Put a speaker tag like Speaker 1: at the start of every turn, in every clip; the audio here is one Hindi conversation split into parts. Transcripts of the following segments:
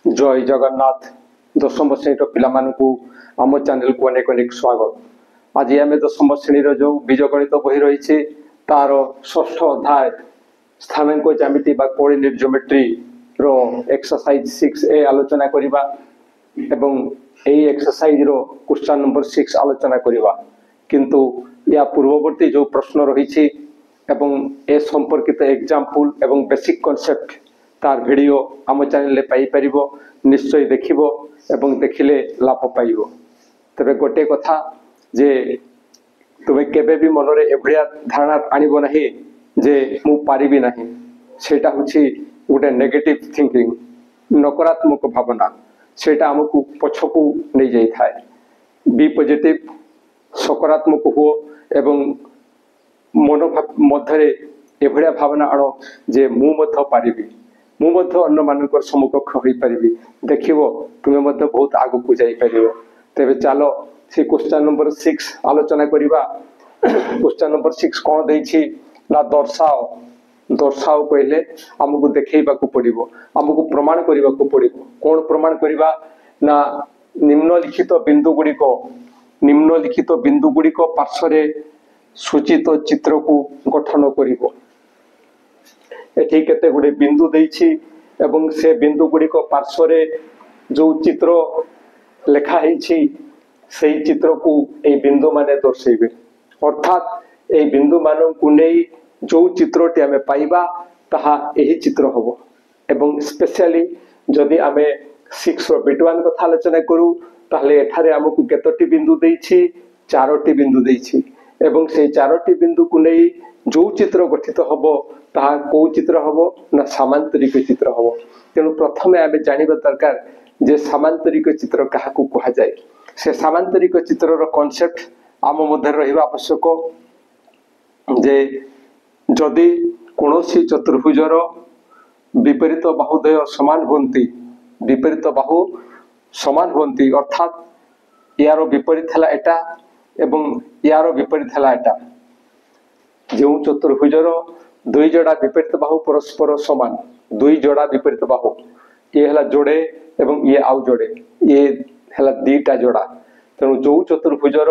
Speaker 1: जय जगन्नाथ दशम श्रेणी पिलामानकु आम चैनल को अनेक अनेक स्वागत। आज आम दशम श्रेणी जो बीजगणित बही रही तार षष्ठ अध्याय स्थानांक ज्यामिति बा कोऑर्डिनेट ज्योमेट्री रो एक्सरसाइज 6A आलोचना करिबा एवं एई एक्सरसाइज रो क्वेश्चन नंबर 6 आलोचना करिबा। किंतु या पूर्ववर्ती जो प्रश्न रही एवं ए संपर्कित एग्जांपल एवं बेसिक कांसेप्ट तार वीडियो आम चैनल पाई परिबो, निश्चय देखिबो एवं देखिले लाभ पाइबो। तबे गोटे कथा जे तुमे केबे भी मनरे एभलिया धारणा आनिबो नाही जे मु पारिबी नाही, सेटा हुछि गोटे नेगेटिव थिंकिंग, नकारात्मक भावना। सेटा हमकु पछकु नै जाई थाए। बी पॉजिटिव, सकारात्मक हो एवं मनोभाव मध्यरे एभलिया भावना आनो जे मु मध्य पारिबी, मु मध्य अन्य मानकर समकक्ष होई परिबी। देखिबो तुमे मध्य बहुत आगु को जाई परिबो। तेबे चालो से क्वेश्चन नंबर 6 आलोचना करिबा। क्वेश्चन नंबर 6 कोन देछि ना दर्शाओ। दर्शाओ कहले हमकु देखैबा को पड़िबो, हमकु प्रमाण करिबा को पड़िबो। कोन प्रमाण करिबा ना निम्नलिखित बिंदु गुड़िक पार्श्व सूचित चित्र को गठन करिबो। एठी केते गुडे बिंदु देछि एवं से बिंदु गुड़िक पार्श्व जो चित्र लेखा हेछि सेही चित्र को ए बिंदु माने दर्शेबे। अर्थात ए बिंदु मानन को नै जो चित्रटी आमे पाइबा ताहा एही चित्र होबो। एवं स्पेशली जदि आमे 6 रो बिट 1 कथा आलोचना करू ताहले एठारे हमकु केतोटी बिंदु देछि, 4टी बिंदु देछि एवं से 4टी बिंदु को नै जो चित्र गठित होबो ताहा को चित्र होबो ना सामांतरिक चित्र होबो। तेनु प्रथमे आमे जानिबा दरकार जे सामांतरिक चित्र काहाकु कहा जाय। से सामांतरिक चित्र रो कांसेप्ट आम मध्य रहिबा आवश्यक जे जदि कोनोसी चतुर्भुजर विपरीत बाहुद्वय समान होंती अर्थात यार विपरीत हला एटा एवं यार विपरीत हला एटा। जो चतुर्भुजर दुई जोड़ा विपरीत बाहु परस्पर समान, दुई जोड़ा विपरीत बाहु ये हला जोड़े एवं ये आउ जोड़े, ये हला दीटा जोड़ा। तेणु जो चतुर्भुजर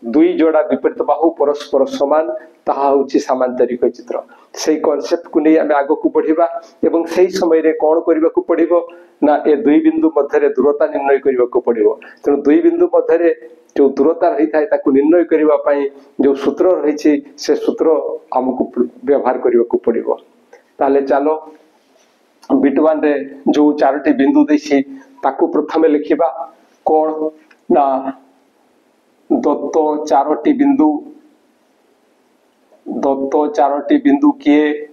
Speaker 1: दुई जोड़ा विपरीत बाहु परस्पर समान ताहा होछि सामांतरिक चित्र। सेही कांसेप्ट को नै आमे आगो को बढ़िबा एवं सेही समय रे कोन करिबा को पड़िबो ना ए दुई बिंदु मध्य रे दूरता निर्णय करिबा को पड़िबो। तेणु दुई बिंदु मध्य रे जो दूरता रही थाए ताकू निर्णय करिबा पई जो सूत्र रही से सूत्र हमकु व्यवहार करिबा को पड़िबो। ताले चालो बिट 1 रे जो 4टी बिंदु देछि ताकू प्रथमे लिखिबा। कोन ना दत्त 4टी बिंदु किए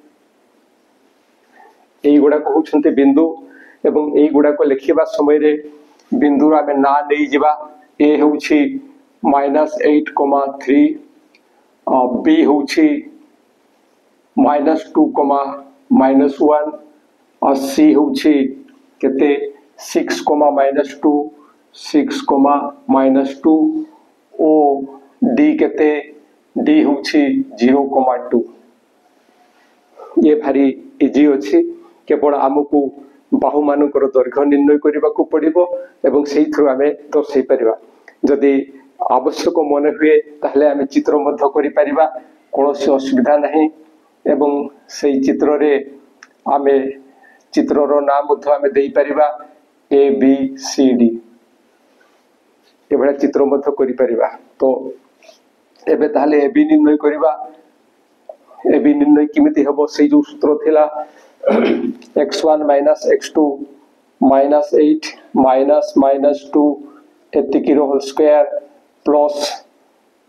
Speaker 1: एई गुडा को होछन्ते बिंदु एवं एई गुडा को लिखिबा समय रे बिंदु आमे ना नै जिबा। ए होछि -8,3, बी होछि -2,-1 और सी होछि केते 6,-2, 6,-2 ओ डी केते डी होछि 0,2। ये भारी इजी अछि। केवल आमको बाहु मानकर दैर्घ्य निर्णय करिबा को पड़िबो एवं सेही थ्रू आमे दर्शाई परिबा। जदि आवश्यक मन हुए ताहले आमे चित्र मध्य करि परिबा, कोनोसी असुविधा नहीं। एवं सेही चित्र रे आमे चित्रर नाम मध्य आमे देई परिबा ए बी सी डी एभला चित्र मध्य करि परिबा। तो एबे ताहले ए बी निर्णय करिबा। ए बी निर्णय किमिति हबो सेही जो सूत्र थिला x1 - x2 -8 -2 एतिकी रो होल स्क्वायर प्लस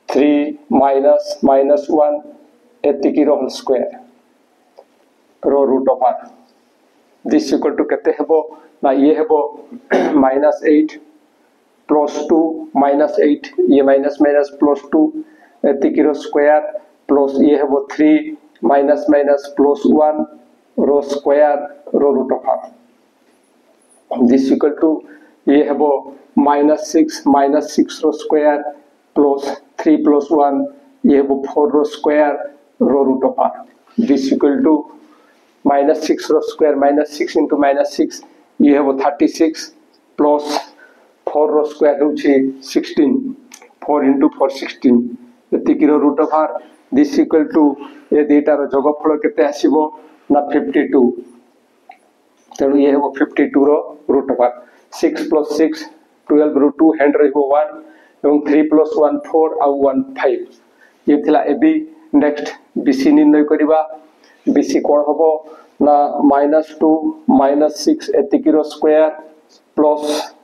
Speaker 1: 3 -1 एतिकी रो होल स्क्वायर रो root of r this equal to केते हेबो ना ये हेबो -8 + 2 -8 ये माइनस +2 एतिकी रो स्क्वायर प्लस ये हेबो 3 +1 रो स्क्वायर रो root of r this equal to ये हेबो -6 रो स्क्वायर प्लस 3 + 1 ये हेबो 4 रो स्क्वायर रो root of r this equal to -6 रो स्क्वायर -6 × -6 ये हे 36 प्लस 4 रो स्क्वायर होची 16 4 into 4 16 एतिकी रो root over this equal to ए दुईटार जोगफल केते आसीबो ना 52 तेणु ये हे 52 रो रूट ओवर 6 plus 6 12 रो 2 हैंड रहिबो 1 एवं 3 plus 1 4 आउ 1 5 ये थिला एबी नेक्स्ट बीसी निर्णय करिबा बीसी कोन हबो ना -2 -6 एतिकी रो स्क्वायर प्लस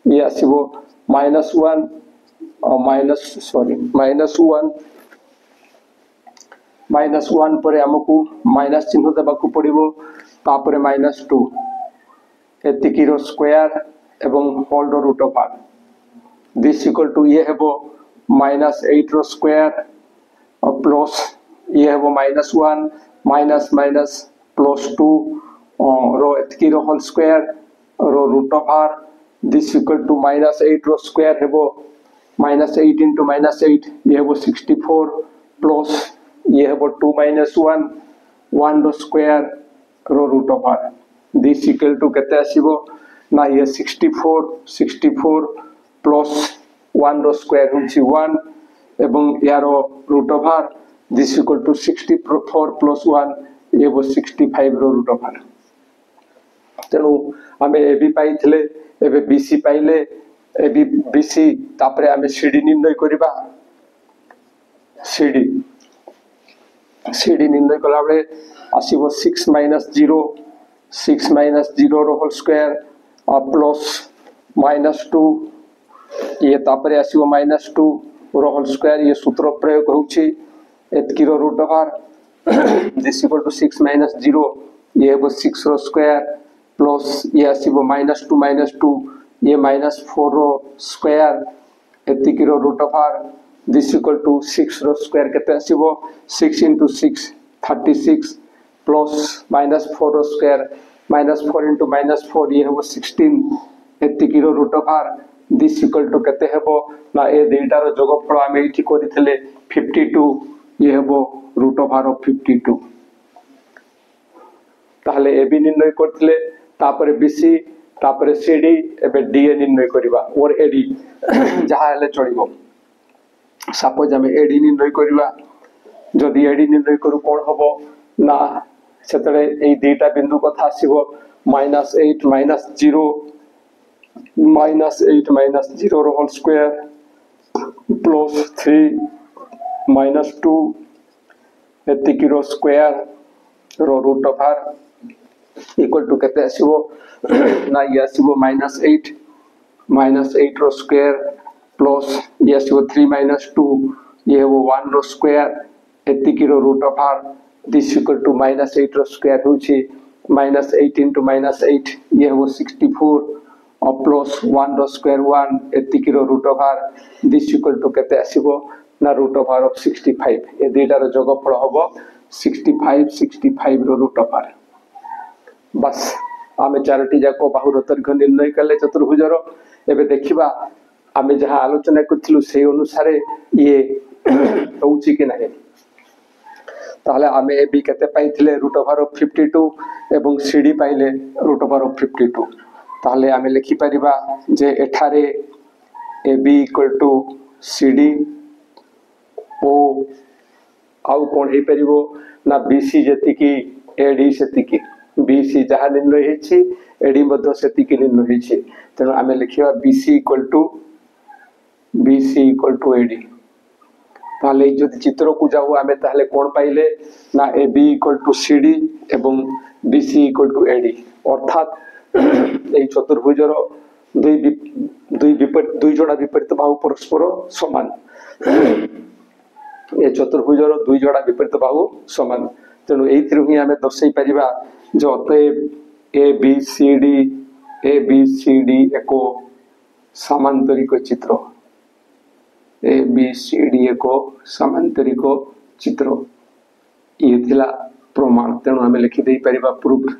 Speaker 1: ये आसीबो -1 और -1 परे हमकु माइनस चिन्ह देबाकू पड़िबो तापरे -2 एतिकी रो स्क्वायर एवं होल रो root over this equal to ये हेबो -8 रो स्क्वायर और प्लस ये हेबो -1 माइनस माइनस प्लस 2 रो एतिकी रो होल स्क्वायर रो root over this equal to -8 रो स्क्वायर हेबो -8 into -8 ये हेबो 64 प्लस ये हेबो 2 -1 1 रो स्क्वायर रो root over this equal to केते आसीबो ना ये 64 प्लस 1 रो स्क्वायर होची 1 एवं यारो root over this equal to 64 plus 1 ये वो 65 रो रूट ओवर तेणु आमे एबी पाइथिले एबे बीसी पाइले एबी बीसी तापरे आमे सीडी निर्णय करिबा सीडी निर्णय कला बेले आसीबो 6 - 0 रो होल स्क्वायर और प्लस -2 ये तापरे आसीबो -2 रो होल स्क्वायर ये सूत्र प्रयोग होउची एतकी रो root over this equal to 6 - 0 ये हेबो 6 रो स्क्वायर प्लस ये आसीबो -2 ये -4 रो स्क्वायर एतिकी रो root over this equal to 6 रो स्क्वायर केते आसीबो 6 into 6 36 प्लस -4 रो स्क्वायर -4 into -4 ये हेबो 16 एतिकी रो root over this equal to केते हेबो ना ए दुईटार जोगफल आमे इठी करिथिले 52 ये हेबो रूट ओवर ऑफ 52 ताहले एबी निर्णय करथिले तापरे बीसी तापरे सीडी एबे डीए निर्णय करिबा और एडी जहा हेले चलिबो सपोज आमे एडी निर्णय करिबा जदि एडी निर्णय करू कोन हबो ना सेतरे एई दुईटा बिंदु कथा आसीबो -8 -0 रो होल स्क्वायर प्लस 3 -2 एतिकी रो स्क्वायर रो रूट ओवर इक्वल टू केते आसीबो ना ये आसीबो -8 रो स्क्वायर प्लस ये आसीबो 3 -2 ये हेबो 1 रो स्क्वायर एतिकी रो root over this equal to -8 रो स्क्वायर होची -8 into -8 ये हेबो 64 और प्लस 1 रो स्क्वायर 1 एतिकी रो root over this equal to केते आसीबो ना रूट ओवर ऑफ 65 ए दुईटार जोगफल हबो 65 रो रूट ओवर बस आमे चारोटी जाको बाहुर दैर्घ्य निर्णय कले चतुर्भुजर एबे देखिबा आमे जहा आलोचना करथिलु से अनुसार ये होउची कि नाही ताहले आमे एबी केते पाइथिले रूट ओवर ऑफ 52 एवं सीडी पाइले रूट ओवर ऑफ 52 ताहले आमे लिखि परिबा जे एठारे एबी इक्वल टू सीडी ओ आउ कोन हे परिबो ना बीसी जतिकी एडी सेतिकी बीसी जहा निर्णय हेछि एडी मध्य सेतिकी निर्णय हेछि तेनु आमे लिखिबा बीसी इक्वल टू एडी ताले जदि चित्र को जाऊ आमे ताले कोन पाइले ना एबी इक्वल टू सीडी एवं बीसी इक्वल टू एडी अर्थात এই চতুর্ভুজৰ দুই জোড়া বিপরীত বাহু পরস্পর সমান এই চতুর্ভুজৰ দুই জোড়া বিপরীত বাহু সমান তেণু এইথিরু হি আমি দর্শাই পারিবা যে অতএব এ বি সি ডি এক সামান্তরিক চিত্র ए बी सी डी एक सामांतरिक चित्र ये थिला प्रमाण तेणु आम लिखि दे परिबा प्रूफ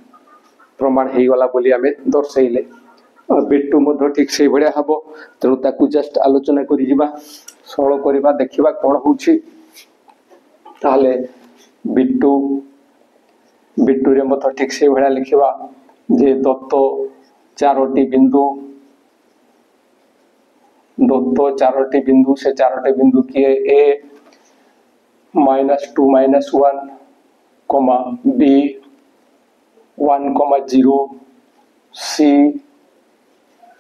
Speaker 1: प्रमाण हे गला बोली आमे दर्शाइले बिट्टू मध्य ठीक से भड़िया हबो तेणु ताकू जस्ट आलोचना करि जिबा सरल करिबा देखिबा कोन होछि ताले बिट्टू रे मध्य ठीक से भड़िया लिखिबा जे दत्त चारोटी बिंदु दत्त चारोटी बिंदु से चारोटी बिंदु किए ए -2 -1 कोमा बी 1,0 सी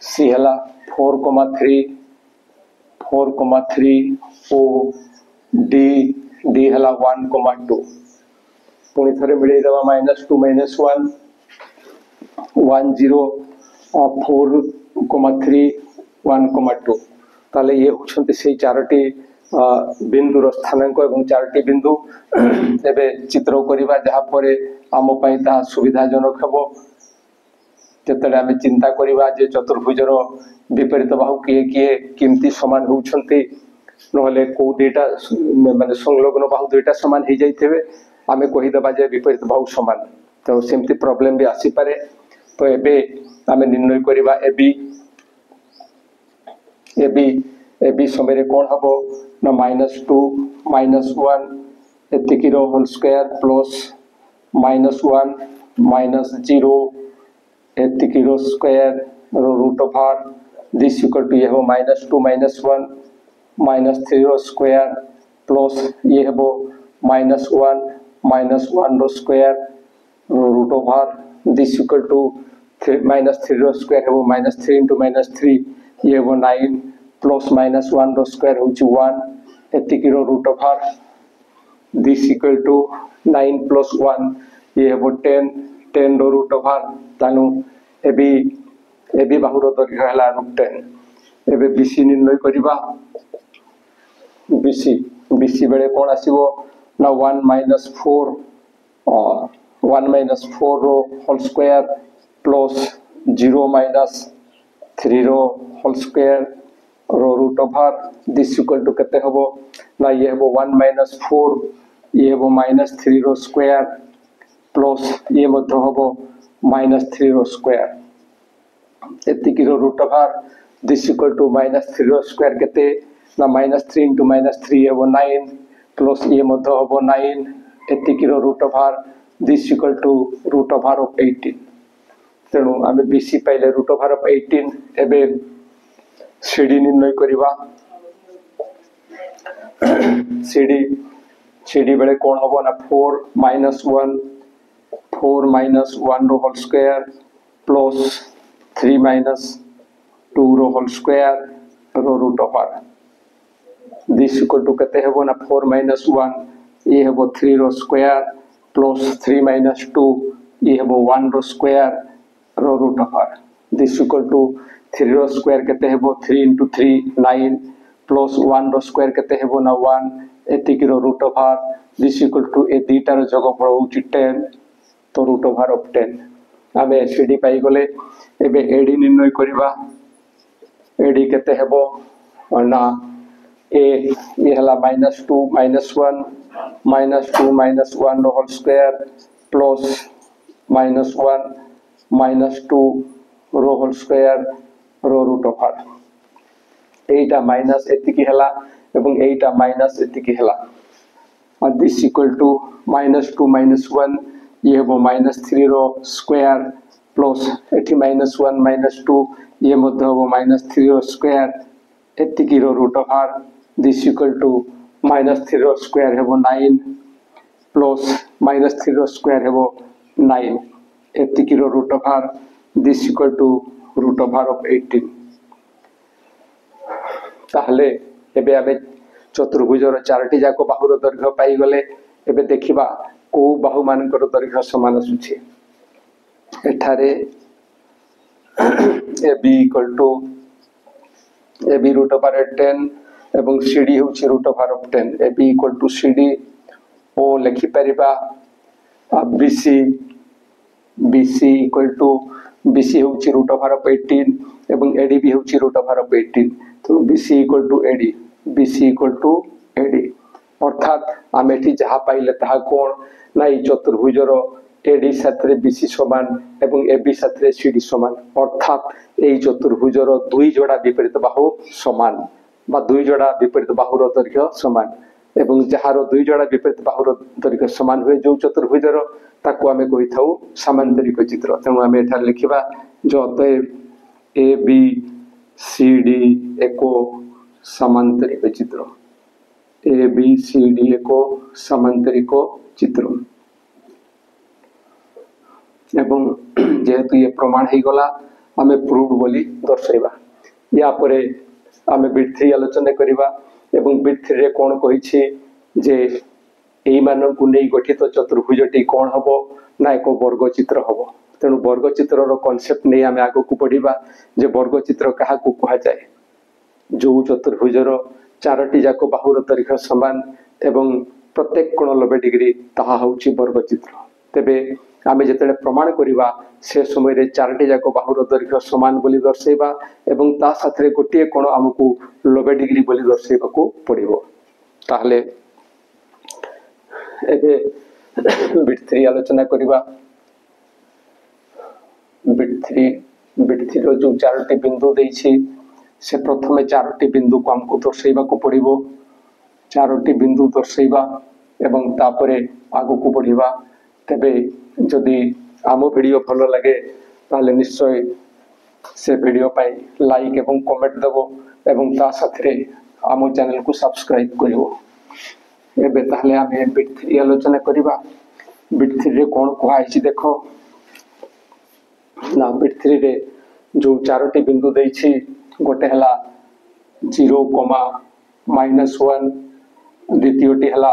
Speaker 1: सी हला 4,3 ओ डी डी हला 1,2 पुणी थरे मिले दवा -2 -1 10 4,3 1,2 ताले ये होछन्ते से चारोटी बिंदुर स्थानांक एवं चारोटी बिंदु एबे चित्र करिबा जहा परे आम पई ता सुविधाजनक हेबो जेतले आमे चिंता करिबा जे चतुर्भुजर विपरीत बाहु किए किए किमती समान होउछन्ते नहले को दुईटा माने संलग्न बाहु दुईटा समान हो जाइथिबे आमे कहि दबा जे विपरीत बाहु समान तो सेमती प्रॉब्लम भी आसी पारे तो एबे आमे निर्णय करिबा एबी एबी समय कौन हम ना -2 -1 एतिकी रो होल स्क्वायर प्लस -1 -0 एतिकी रो स्क्वायर रो root over this equal to ये हो -2 -1 -3 रो स्क्वायर प्लस ये हो -1 रो स्क्वायर रो root over this equal to -3 रो स्क्वायर हो -3 इंटू -3 ये हो 9 प्लस -1 रो स्क्वायर होची 1 एतिकी रो root over this equal to 9 plus 1 ये हो 10 रो रूट ओवर तानु एबी बाहुर दैर्घ्य हला √10 एबे बीसी निर्णय करिबा बीसी बेले कोन आसीबो ना 1 -4 रो होल स्क्वायर प्लस 0 -3 रो होल स्क्वायर रो root over this equal to केते हबो ना ये हबो 1 -4 ये हबो -3 रो स्क्वायर प्लस ये मध्य हबो -3 रो स्क्वायर एतिकी रो root over this equal to -3 रो स्क्वायर केते ना -3 इंटू -3 हबो 9 प्लस ये मध्य हबो 9 एतिकी रो root over this equal to root over of 18 तेणु आमे बीसी पाइले रूट ओवर ऑफ 18 एबे सीडी निर्णय करिबा सीडी बेले कोन हबो ना 4 -1 रो होल स्क्वायर प्लस 3 -2 रो होल स्क्वायर रो root over this equal to केते हबो ना 4 -1 ये हबो 3 रो स्क्वायर प्लस 3 -2 ये हबो 1 रो स्क्वायर रो root over this equal to 3 रो स्क्वायर केते हेबो 3 इंटू 3 9 प्लस 1 रो स्क्वायर केते हेबो ना 1 एतिकी रो root over this equal to ए दीटा रो जोगफल होची 10 तो रूट ओवर ऑफ 10 आमे सीडी पाई गले एबे एडी निर्णय करिबा एडी केते हेबो ना ये हला -2 -1 -2 -1 रो होल स्क्वायर प्लस -1 -2 रो होल स्क्वायर रो रूट ओवर एटा माइनस एतिकी हला एवं एटा माइनस एतिकी हला और दिस इक्वल टू -2 -1 ये हबो -3 रो स्क्वायर प्लस एठी -1 -2 ये मध्य हबो -3 रो स्क्वायर एतिकी रो root over this equal to -3 रो स्क्वायर हबो 9 प्लस -3 रो स्क्वायर हबो 9 एतिकी रो root over this equal to root over of 18 ताहले एबे आबे चतुर्भुजर चारटी जाको बाहुर दैर्घ्य पाई गले एबे देखिबा को बाहु मानकर दैर्घ्य समान आसुछि एठारे AB equal to AB root over 10 एवं CD होछि root over of 10 AB equal to CD ओ लिखि परिबा BC इक्वल टू BC होछि रूट ओवर ऑफ 18 एवं AD भी होछि रूट ओवर ऑफ 18 तो BC इक्वल टू AD अर्थात आम एठी जहा पाइले ताहा कोन ना ई चतुर्भुजर AD साथरे BC समान एवं AB साथरे CD समान अर्थात एई चतुर्भुजर दुई जोड़ा विपरीत बाहु समान बा दुई जोड़ा विपरीत बाहुर दैर्घ्य समान एवं जार दुई जड़ा विपरीत बाहुर दैर्घ्य समान हुए जो चतुर्भुजर ताकू आमे कहि थाउ सामांतरिक चित्र। तेणु आमे एठार लिखिबा जो अतएव ए बी सी डी एको सामांतरिक चित्र। ए बी सी डी एको सामांतरिक चित्र। एवं जेहेतु ये प्रमाण हो गला आमे प्रूव्ड बोली दर्शाइबा। या परे आमे बिट 3 आलोचना करिबा एवं बिट 3 रे कोन कहिछि जे एई मानकु नै गठित चतुर्भुजटी कोन हबो ना एको वर्ग चित्र हबो। तेणु वर्ग चित्र रो कांसेप्ट नै आमे आगो को पढिबा जे वर्ग चित्र काहा को कहा जाय। जो चतुर्भुजर चारोटी जाक बाहुर दैर्घ्य समान एवं प्रत्येक कोण 90 डिग्री ताहा होछि वर्ग चित्र। तेबे आमे जेतेले प्रमाण करिबा से समय रे चारोटी जाक बाहुर दैर्घ्य समान बोली दर्शाइबा एवं ता साथरे गोटिए कोण हमकु 90 डिग्री बोली दर्शाइबा को पड़िबो। ताहले एबे बिट 3 आलोचना करिबा। बिट 3 रो जो चारोटी बिंदु देछि से प्रथमे चारोटी बिंदु को हमको दर्शाइबा को पड़िबो। चारोटी बिंदु दर्शाइबा एवं तापरे आगो को बढ़िबा। तेबे जदि आम वीडियो भल लगे ताले निश्चय से वीडियो पाई लाइक एवं कमेंट देबो एवं ता साथरे आम चैनल को सब्सक्राइब करिवो। एबे ताले आमे बिट 3 आलोचना करिबा। बिट 3 रे कोन कहैछि देखो ना। बिट 3 रे जो चारोटी बिंदु देछि गोटे हला 0, -1, द्वितीयटी हला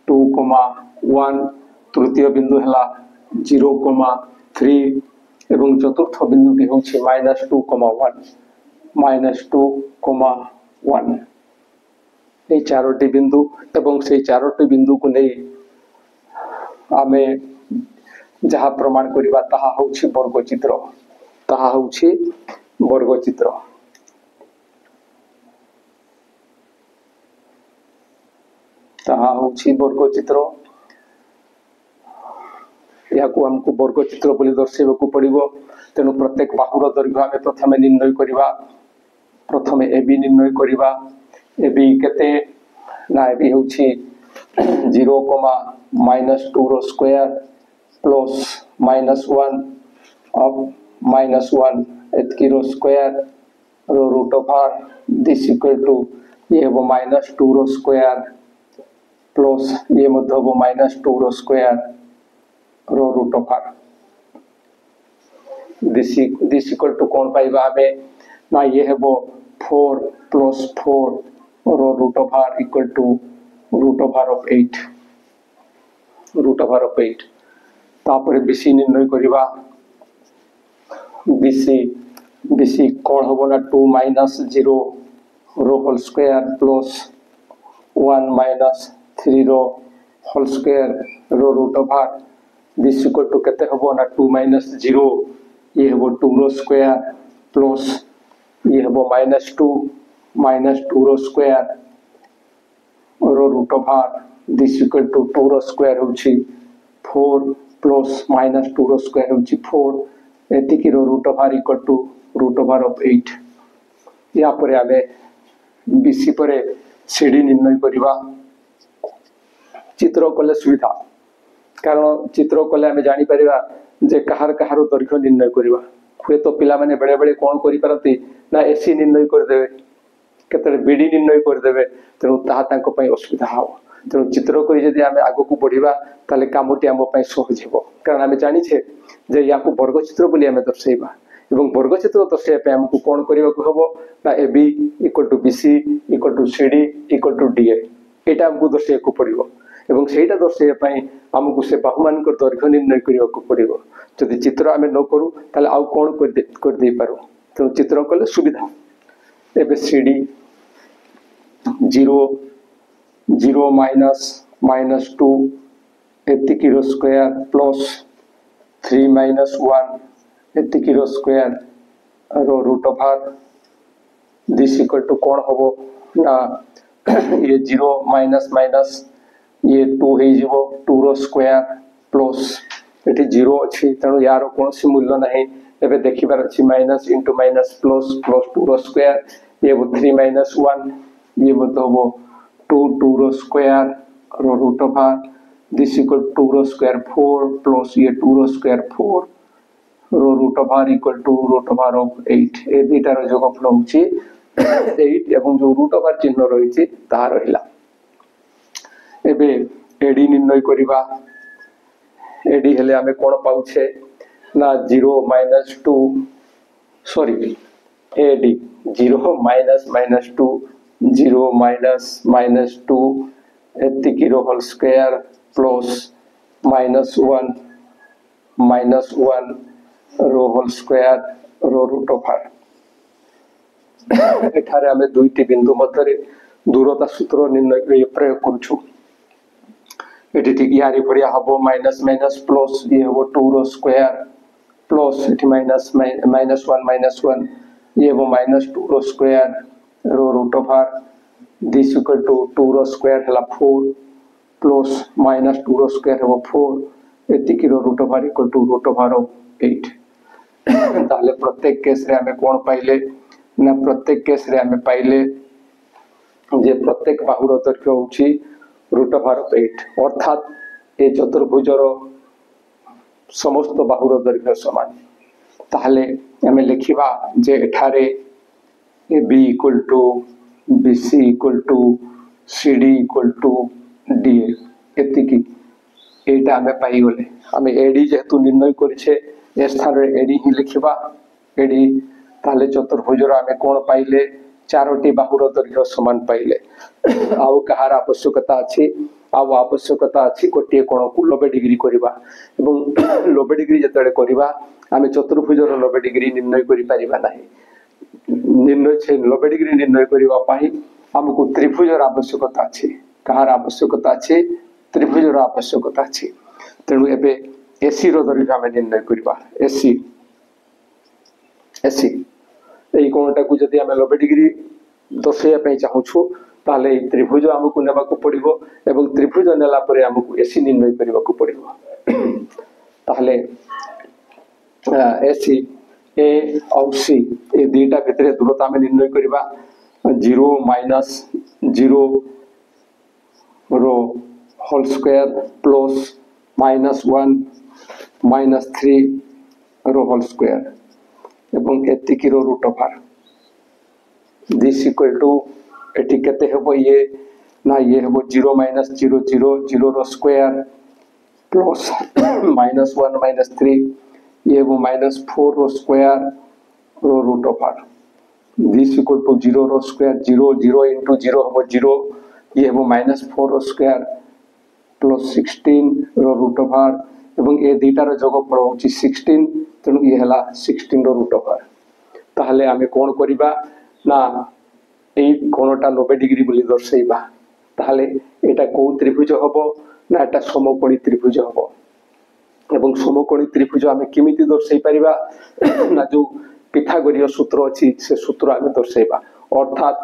Speaker 1: 2, 1, तृतीय बिंदु हला 0, 3 एवं चतुर्थ बिंदुटी होछि -2, 1 ए चारोटी बिंदु एवं से चारोटी बिंदु को नहीं आमे जहा प्रमाण करिबा ताहा होछि वर्ग चित्र। ताहा होछि वर्ग चित्र। ताहा होछि वर्ग चित्र। या को हमको वर्ग चित्र बोली दर्शाइबा को पड़िबो। तेणु प्रत्येक बाहुर दैर्घ्य आमे प्रथमे निर्णय करिबा। प्रथमे एबी निर्णय करिबा। एबी केते ना एबी होछि 0, -2 रो स्क्वायर प्लस -1 अब -1 एतकी रो स्क्वायर रो root over this equal to ये हो -2 रो स्क्वायर प्लस ये मध्य हो -2 रो स्क्वायर रो root over this equal to कोन पाइबा हमें ना ये है 4 + 4 रो root over equal to root over of 8 तापर बीसी निर्णय करिबा। बीसी कोन होबो ना 2 - 0 रो होल स्क्वायर प्लस 1 - 3 रो होल स्क्वायर रो root over this equal to केते होबो ना 2 - 0 ये होबो 2 रो स्क्वायर प्लस ये होबो -2 रो स्क्वायर रो root over this equal to 2 रो स्क्वायर होछि 4 प्लस -2 रो स्क्वायर होछि 4 एतिकी रो root over equal to root over of 8। या परे आमे बीसी परे सीडी निर्णय करिबा। चित्र कले सुविधा कारण चित्र कले आमे जानि परिबा जे कहार दैर्घ्य निर्णय करिबा। हुए तो पिला माने बेले बेले कोन करि परती ना एसी निर्णय कर देबे केतरे बीडी निर्णय कर देबे। तेणु ताहा तांको पई असुविधा हो। तेणु चित्र करी जदि आमे आगो को बढ़िबा ताले कामटी आम पई सहज हेबो। कारण आमे जानि छे जे याको वर्ग चित्र बोली आमे दर्शाइबा एवं वर्ग चित्र दर्शाइबा पे हमकु कोन करिबा को हबो ना AB equal to BC equal to CD equal to DA एटा हमकु दर्शाइबा को पड़िबो एवं सेटा दर्शाइबा पई हमकु से बाहुमान को दैर्घ्य निर्णय करिबा को पड़िबो। जदि चित्र आमे न करू ताले आउ कोन कर दे पारो। तेणु चित्र कले सुविधा। एबे सीडी 0 -2 एतिकी रो स्क्वायर प्लस 3 - 1 एतिकी रो स्क्वायर रो root over this equal to कोन होबो ना ये 0 माइनस ये 2 हे जीवो 2 रो स्क्वायर प्लस एटी 0 अछि तेणु यार कोनसी मूल्य नाही। एबे देखिबार अछि माइनस इंटू माइनस प्लस 2 रो स्क्वायर ये 3 - 1 ये मत होबो 2 रो स्क्वायर रो रूट ओवर दिस इक्वल 2 रो स्क्वायर 4 प्लस ये 2 रो स्क्वायर 4 रो root over equal to root over of 8 ए दुईटार जोगफल होची 8 एवं जो रूट ओवर चिन्ह रही ताहा रहिला एबे एडी निर्णय करिबा एडी हेले आमे कोन पाउछे ना 0 minus 2 sorry AD 0 minus minus 2 0 minus minus 2 एतिकी रो होल स्क्वायर प्लस माइनस 1 रो होल स्क्वायर रो रूट ओवर एठारे आमे दुईटी बिंदु मध्यरे दूरता सूत्र निर्णय प्रयोग करूछु एटी ठीक यारी बढ़िया हबो माइनस माइनस प्लस ये हबो 2 रो square plus eighty minus minus 1 ये हबो माइनस 2 रो स्क्वायर रो root over this equal to 2 रो स्क्वायर हला 4 प्लस माइनस 2 रो स्क्वायर हबो 4 एतिकी रो root over equal to root over of 8 ताले प्रत्येक केस रे हमें कोन पाइले ना प्रत्येक केस रे हमें पाइले जे प्रत्येक बाहुर दैर्घ्य होची रूट ओवर ऑफ 8 अर्थात ए चतुर्भुजर समस्त बाहुर दैर्घ्य समान ताहले हमें लिखिबा जे एठारे A B equal to BC equal to CD equal to D एतिकी एटा हमें पाई गले हमें एडी जेहेतु निर्णय करिछे ए स्थान रे एडी ही लिखिबा एडी ताले चतुर्भुजर हमें कोन पाइले चारोटी बाहुर दैर्घ्य समान पाइले आउ कहार आवश्यकता अछि आउ आवश्यकता अछि गोटे कोण को 90 डिग्री करिबा एवं 90 डिग्री जतले करिबा आमे चतुर्भुजर 90 डिग्री निर्णय करि परिबा नाही निर्णय छे 90 डिग्री निर्णय करिबा पाई हमकु त्रिभुजर आवश्यकता अछि कहार आवश्यकता अछि त्रिभुजर आवश्यकता अछि तेनु एबे एसी रो दैर्घ्य आमे निर्णय करिबा एसी एई कोणटा को जदि आमे 90 डिग्री दर्शाइया पई चाहूछु ताले त्रिभुज हमकु नेबा को पड़िबो एवं त्रिभुज नेला परे हमकु एसी निर्णय करबा को पड़िबो ताले एसी ए और सी ए दुईटा भितरे दूरता में निर्णय करबा 0 माइनस 0 रो whole square plus minus 1 minus 3 रो होल स्क्वायर एवं एतिकी रो root over this equal to एटी केते हेबो ये ना ये हेबो 0 माइनस 0 0 0 रो स्क्वायर प्लस माइनस 1 माइनस 3 ये हेबो माइनस 4 रो स्क्वायर रो root over this equal to 0 रो स्क्वायर 0 0 into 0 हेबो 0 ये हेबो माइनस 4 रो स्क्वायर प्लस 16 रो रूट ओवर एवं ए दुईटा रो जोगफल होची 16 तेनु ये हला 16 रो रूट ओवर ताहले आमे कोन करिबा ना এই কোণটা 90 ডিগ্রি বলি দর্শাইবা তাহলে এটা কোন ত্রিভুজ হবো না এটা সমকোণী ত্রিভুজ হবো এবং সমকোণী ত্রিভুজ আমি কিমিতি দর্শাই পারিবা না যে পিথাগোরীয় সূত্র আছে সে সূত্র আমি দর্শাইবা অর্থাৎ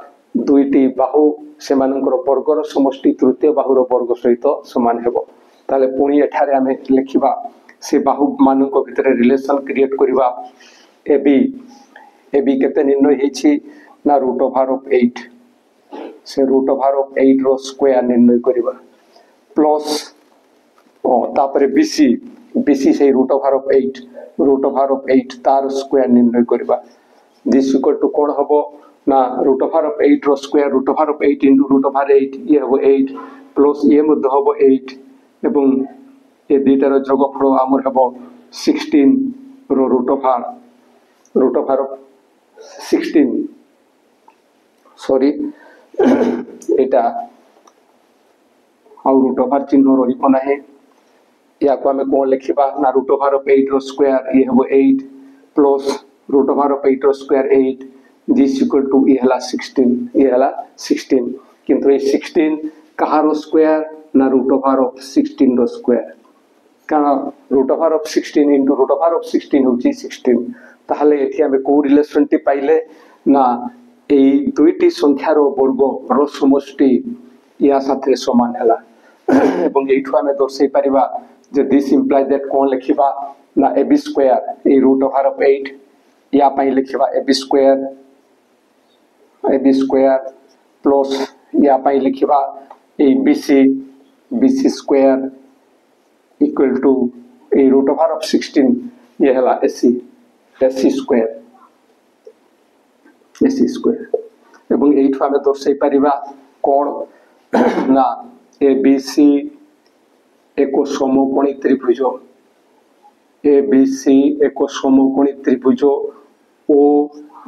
Speaker 1: দুইটি বাহু সেমানଙ୍କର বর্গর সমষ্টি তৃতীয় বাহুর বর্গ সহিত সমান হেবো তাহলে পুনি এঠারে আমি লিখিবা সে বাহু মানଙ୍କ ভিতরে রিলেশন ক্রিয়েট করিবা এবি কেতে নির্ণয় হেछि ना रूट ओवर ऑफ 8 से रूट ओवर ऑफ 8 रो स्क्वायर निर्णय करिबा प्लस तापरे बीसी से रूट ओवर ऑफ 8 तार स्क्वायर निर्णय करिबा दिस इक्वल टू कोन हबो ना रूट ओवर ऑफ 8 रो square root over of 8 into root over 8 ये हबो 8 प्लस ये मध्य हबो 8 एवं ए दुईटार जोगफल हमर हबो 16 रो रूट ओवर ऑफ 16 सॉरी एटा आउ रूट ओवर चिन्ह रहिबो नाही या को हमें कोन लिखिबा ना रूट ओवर ऑफ 8 रो स्क्वायर ये हबो 8 प्लस रूट ओवर ऑफ 8 रो स्क्वायर 8 दिस इक्वल टू ये हला 16 किंतु ये 16 कहारो स्क्वायर ना रूट ओवर ऑफ 16 रो स्क्वायर कारण root over of 16 into root over of 16 होची 16 ताहले एठी हमें को रिलेशन टी पाइले ना এই দুইটি সংখ্যার বর্গ র সমষ্টি ইয়া সাথে সমান হেলা এবং এইঠু আমি দর্শাই পারিবা যে দিস ইমপ্লাইজ দ্যাট কোন লিখিবা না ab স্কয়ার এই রুট ওভার অফ 8 ইয়া পাই লিখিবা ab স্কয়ার প্লস या पाई लिखिबा ए BC स्क्वायर इक्वल टू ए रूट ओवर ऑफ 16 ये हला AC स्क्वायर एवं एठु आमे दर्शाई परिबा कोण ना ABC एक समकोणी त्रिभुज ABC एक समकोणी त्रिभुज ओ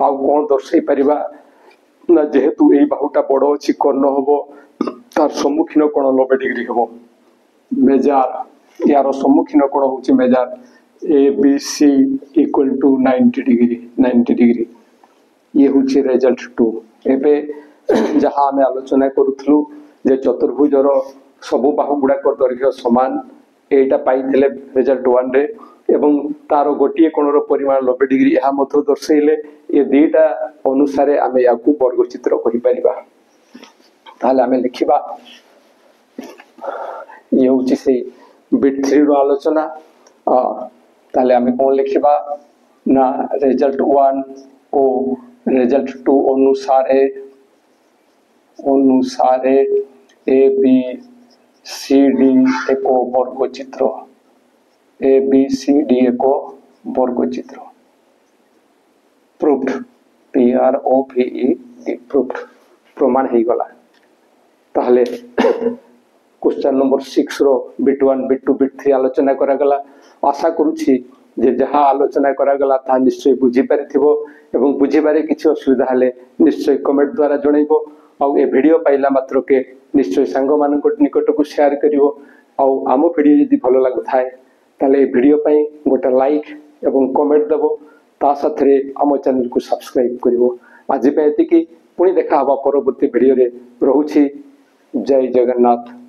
Speaker 1: आ कोण दर्शाई परिबा ना जेहेतु ए बाहुटा बड़ अछि कर्ण हबो तार सम्मुखीन कोण 90 डिग्री हबो मेजर यार सम्मुखीन कोण होछि measure ABC equal to 90 degree ये होछि रिजल्ट 2 एबे जहां हमें आलोचना करूथलु जे चतुर्भुजर सबु बाहु गुडा कर दैर्घ्य समान एटा पाइथिले रिजल्ट 1 रे एवं तार गोटिए कोणर परिमाण 90 डिग्री यह मध्य दर्शाइले ये दुईटा अनुसार आमे याकू वर्ग चित्र कहि परिबा ताले आमे लिखिबा ये होछि से बिट 3 रो आलोचना ताले आमे कोन लिखिबा ना रिजल्ट 1 ओ रिजल्ट 2 अनुसारे ABCD एक वर्ग चित्र ABCD एक वर्ग चित्र प्रूव्ड PROVED प्रूव्ड प्रमाण हे गला ताहले क्वेश्चन नंबर 6 रो बिट 1 बिट 2 बिट 3 आलोचना करा गला आशा करूछि जे जहां आलोचना करा गला ता निश्चय बुझी पारिथिबो एवं बुझीबारे किछि असुविधा हले निश्चय कमेंट द्वारा जणैबो आ ए वीडियो पाइला मात्र के निश्चय सांग मानक निकट को शेयर करिवो आ आमो वीडियो यदि भलो लागु थाए ताले वीडियो पई गोटा लाइक एवं कमेंट देबो ता साथरे आमो चैनल को सब्सक्राइब करिवो आज पे एति कि पुणी देखा हवा परवर्ती वीडियो रे रहूछि जय जगन्नाथ।